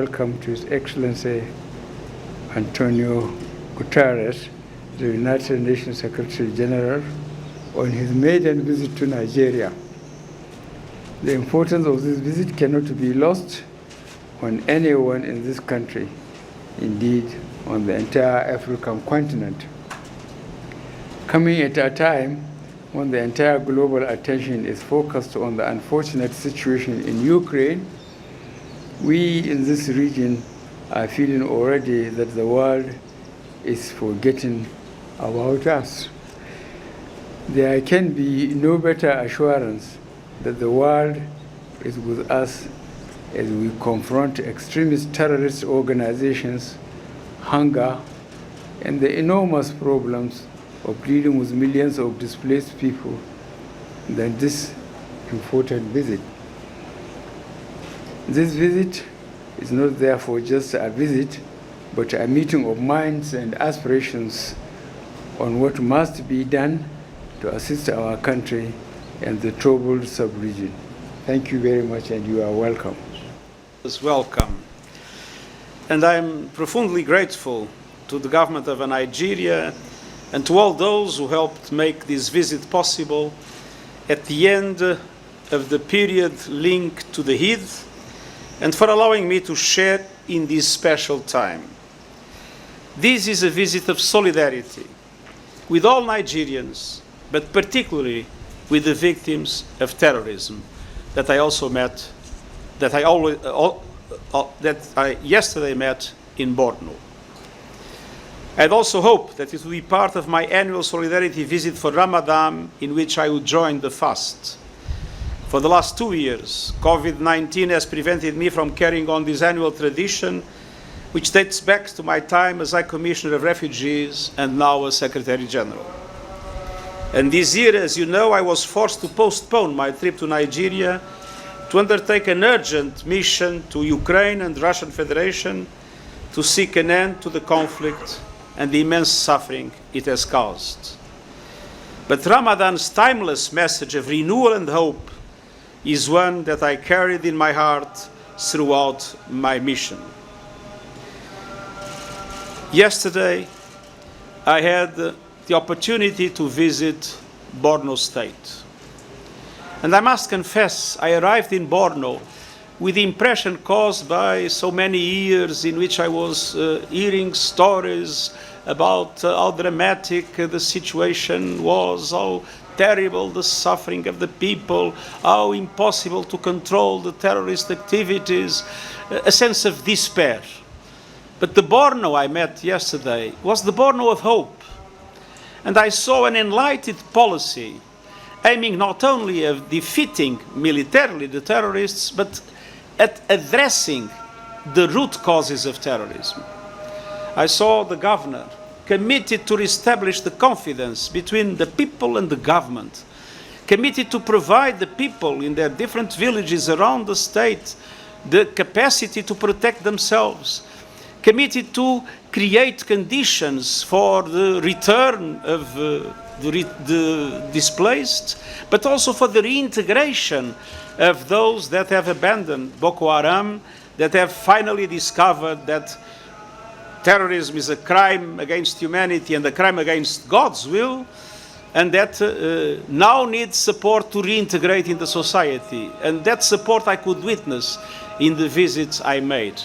welcome to His Excellency Antonio Guterres, the United Nations Secretary General, on his maiden visit to Nigeria. The importance of this visit cannot be lost on anyone in this country, indeed on the entire African continent. Coming at a time when the entire global attention is focused on the unfortunate situation in Ukraine, we in this region are feeling already that the world is forgetting about us. There can be no better assurance that the world is with us as we confront extremist terrorist organizations, hunger, and the enormous problems of dealing with millions of displaced people than this important visit. This visit is not therefore just a visit, but a meeting of minds and aspirations on what must be done to assist our country and the troubled sub-region. Thank you very much, and you are welcome. Welcome. And I'm profoundly grateful to the government of Nigeria and to all those who helped make this visit possible at the end of the period linked to the Eid, and for allowing me to share in this special time. This is a visit of solidarity with all Nigerians, but particularly with the victims of terrorism that I also met, that I yesterday met in Borno. I'd also hope that it will be part of my annual solidarity visit for Ramadan, in which I will join the fast. For the last 2 years, COVID-19 has prevented me from carrying on this annual tradition, which dates back to my time as High Commissioner of Refugees and now as Secretary General. And this year, as you know, I was forced to postpone my trip to Nigeria to undertake an urgent mission to Ukraine and the Russian Federation to seek an end to the conflict and the immense suffering it has caused. But Ramadan's timeless message of renewal and hope is one that I carried in my heart throughout my mission. Yesterday, I had the opportunity to visit Borno State. And I must confess, I arrived in Borno with the impression caused by so many years in which I was hearing stories about how dramatic the situation was, how terrible the suffering of the people, how impossible to control the terrorist activities, a sense of despair. But the Borno I met yesterday was the Borno of hope. And I saw an enlightened policy aiming not only at defeating militarily the terrorists, but at addressing the root causes of terrorism. I saw the governor committed to reestablish the confidence between the people and the government, committed to provide the people in their different villages around the state the capacity to protect themselves, committed to create conditions for the return of the displaced, but also for the reintegration of those that have abandoned Boko Haram, that have finally discovered that terrorism is a crime against humanity and a crime against God's will, and that now needs support to reintegrate in the society. And that support I could witness in the visits I made.